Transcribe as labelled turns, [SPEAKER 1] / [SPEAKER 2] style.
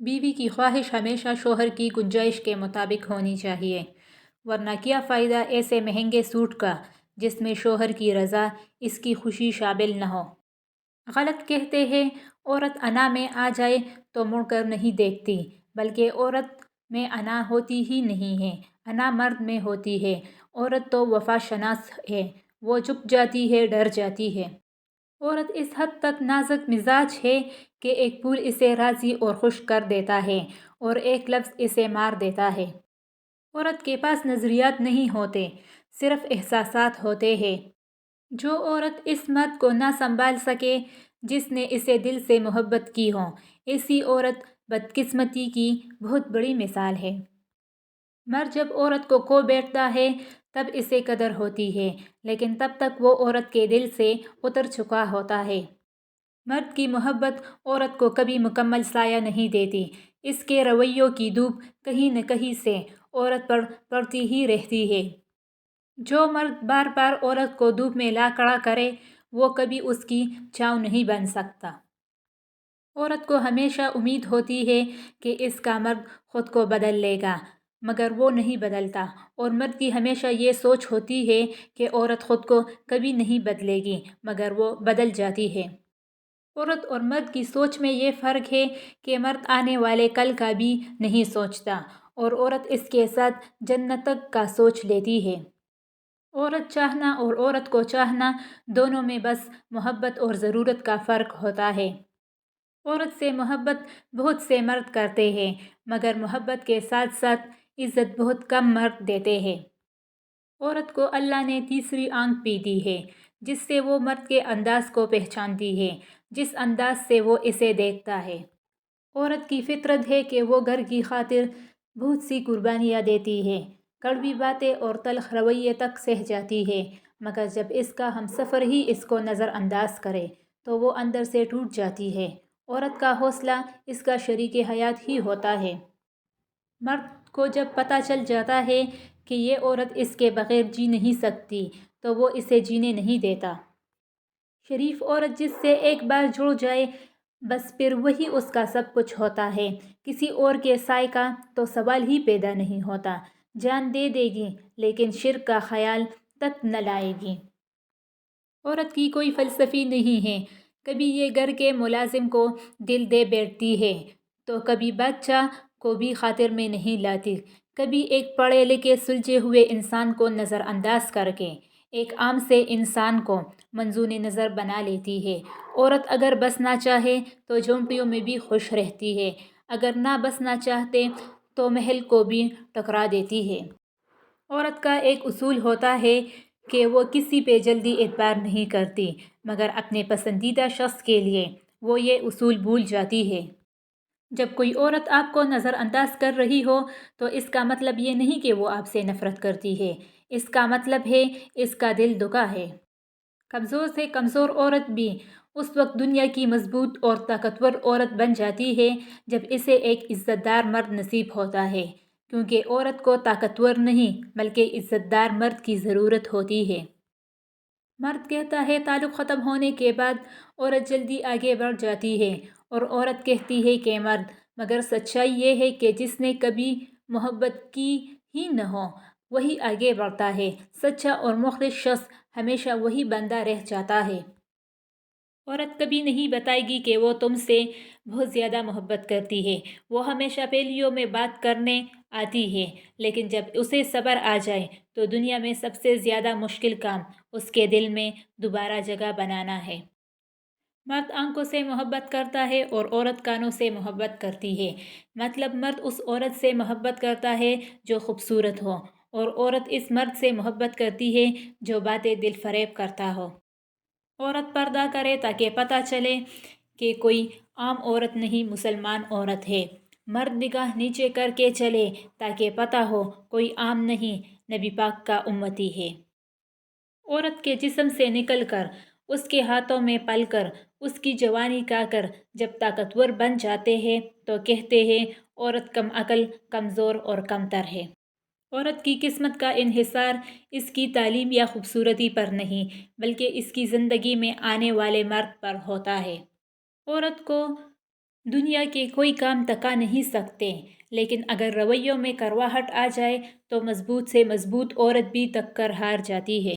[SPEAKER 1] بیوی کی خواہش ہمیشہ شوہر کی گنجائش کے مطابق ہونی چاہیے، ورنہ کیا فائدہ ایسے مہنگے سوٹ کا جس میں شوہر کی رضا، اس کی خوشی شامل نہ ہو۔ غلط کہتے ہیں عورت انا میں آ جائے تو مڑ کر نہیں دیکھتی، بلکہ عورت میں انا ہوتی ہی نہیں ہے، انا مرد میں ہوتی ہے۔ عورت تو وفا شناس ہے، وہ جھک جاتی ہے، ڈر جاتی ہے۔ عورت اس حد تک نازک مزاج ہے کہ ایک پھول اسے راضی اور خوش کر دیتا ہے اور ایک لفظ اسے مار دیتا ہے۔ عورت کے پاس نظریات نہیں ہوتے، صرف احساسات ہوتے ہیں۔ جو عورت اس مرد کو نہ سنبھال سکے جس نے اسے دل سے محبت کی ہو، ایسی عورت بدقسمتی کی بہت بڑی مثال ہے۔ مرد جب عورت کو کھو بیٹھتا ہے تب اسے قدر ہوتی ہے، لیکن تب تک وہ عورت کے دل سے اتر چکا ہوتا ہے۔ مرد کی محبت عورت کو کبھی مکمل سایہ نہیں دیتی، اس کے رویوں کی دھوپ کہیں نہ کہیں سے عورت پر پڑتی ہی رہتی ہے۔ جو مرد بار بار عورت کو دھوپ میں لا کھڑا کرے وہ کبھی اس کی چھاؤں نہیں بن سکتا۔ عورت کو ہمیشہ امید ہوتی ہے کہ اس کا مرد خود کو بدل لے گا، مگر وہ نہیں بدلتا، اور مرد کی ہمیشہ یہ سوچ ہوتی ہے کہ عورت خود کو کبھی نہیں بدلے گی، مگر وہ بدل جاتی ہے۔ عورت اور مرد کی سوچ میں یہ فرق ہے کہ مرد آنے والے کل کا بھی نہیں سوچتا اور عورت اس کے ساتھ جنت تک کا سوچ لیتی ہے۔ عورت چاہنا اور عورت کو چاہنا دونوں میں بس محبت اور ضرورت کا فرق ہوتا ہے۔ عورت سے محبت بہت سے مرد کرتے ہیں، مگر محبت کے ساتھ ساتھ عزت بہت کم مرد دیتے ہیں۔ عورت کو اللہ نے تیسری آنکھ بھی دی ہے، جس سے وہ مرد کے انداز کو پہچانتی ہے، جس انداز سے وہ اسے دیکھتا ہے۔ عورت کی فطرت ہے کہ وہ گھر کی خاطر بہت سی قربانیاں دیتی ہے، کڑوی باتیں اور تلخ رویے تک سہ جاتی ہے، مگر جب اس کا ہمسفر ہی اس کو نظر انداز کرے تو وہ اندر سے ٹوٹ جاتی ہے۔ عورت کا حوصلہ اس کا شریک حیات ہی ہوتا ہے۔ مرد کو جب پتہ چل جاتا ہے کہ یہ عورت اس کے بغیر جی نہیں سکتی تو وہ اسے جینے نہیں دیتا۔ شریف عورت جس سے ایک بار جڑ جائے بس پھر وہی اس کا سب کچھ ہوتا ہے، کسی اور کے سائے کا تو سوال ہی پیدا نہیں ہوتا۔ جان دے دے گی لیکن شرک کا خیال تک نہ لائے گی۔ عورت کی کوئی فلسفی نہیں ہے، کبھی یہ گھر کے ملازم کو دل دے بیٹھتی ہے تو کبھی بادشاہ کو بھی خاطر میں نہیں لاتی، کبھی ایک پڑھے لکھے سلجھے ہوئے انسان کو نظر انداز کر کے ایک عام سے انسان کو منظور نظر بنا لیتی ہے۔ عورت اگر بسنا چاہے تو جھونپڑیوں میں بھی خوش رہتی ہے، اگر نہ بسنا چاہتے تو محل کو بھی ٹھکرا دیتی ہے۔ عورت کا ایک اصول ہوتا ہے کہ وہ کسی پہ جلدی اعتبار نہیں کرتی، مگر اپنے پسندیدہ شخص کے لیے وہ یہ اصول بھول جاتی ہے۔ جب کوئی عورت آپ کو نظر انداز کر رہی ہو تو اس کا مطلب یہ نہیں کہ وہ آپ سے نفرت کرتی ہے، اس کا مطلب ہے اس کا دل دکھا ہے۔ کمزور سے کمزور عورت بھی اس وقت دنیا کی مضبوط اور طاقتور عورت بن جاتی ہے جب اسے ایک عزت دار مرد نصیب ہوتا ہے، کیونکہ عورت کو طاقتور نہیں بلکہ عزت دار مرد کی ضرورت ہوتی ہے۔ مرد کہتا ہے تعلق ختم ہونے کے بعد عورت جلدی آگے بڑھ جاتی ہے اور عورت کہتی ہے کہ مرد، مگر سچائی یہ ہے کہ جس نے کبھی محبت کی ہی نہ ہو وہی آگے بڑھتا ہے۔ سچا اور مخلص شخص ہمیشہ وہی بندہ رہ جاتا ہے۔ عورت کبھی نہیں بتائے گی کہ وہ تم سے بہت زیادہ محبت کرتی ہے، وہ ہمیشہ پہلیوں میں بات کرنے آتی ہے، لیکن جب اسے صبر آ جائے تو دنیا میں سب سے زیادہ مشکل کام اس کے دل میں دوبارہ جگہ بنانا ہے۔ مرد آنکھوں سے محبت کرتا ہے اور عورت کانوں سے محبت کرتی ہے، مطلب مرد اس عورت سے محبت کرتا ہے جو خوبصورت ہو اور عورت اس مرد سے محبت کرتی ہے جو باتیں دل فریب کرتا ہو۔ عورت پردہ کرے تاکہ پتہ چلے کہ کوئی عام عورت نہیں، مسلمان عورت ہے۔ مرد نگاہ نیچے کر کے چلے تاکہ پتہ ہو کوئی عام نہیں، نبی پاک کا امتی ہے۔ عورت کے جسم سے نکل کر اس کے ہاتھوں میں پل کر اس کی جوانی کا کر جب طاقتور بن جاتے ہیں تو کہتے ہیں عورت کم عقل، کمزور اور کمتر ہے۔ عورت کی قسمت کا انحصار اس کی تعلیم یا خوبصورتی پر نہیں بلکہ اس کی زندگی میں آنے والے مرد پر ہوتا ہے۔ عورت کو دنیا کے کوئی کام تکا نہیں سکتے، لیکن اگر رویوں میں کرواہٹ آ جائے تو مضبوط سے مضبوط عورت بھی تک کر ہار جاتی ہے۔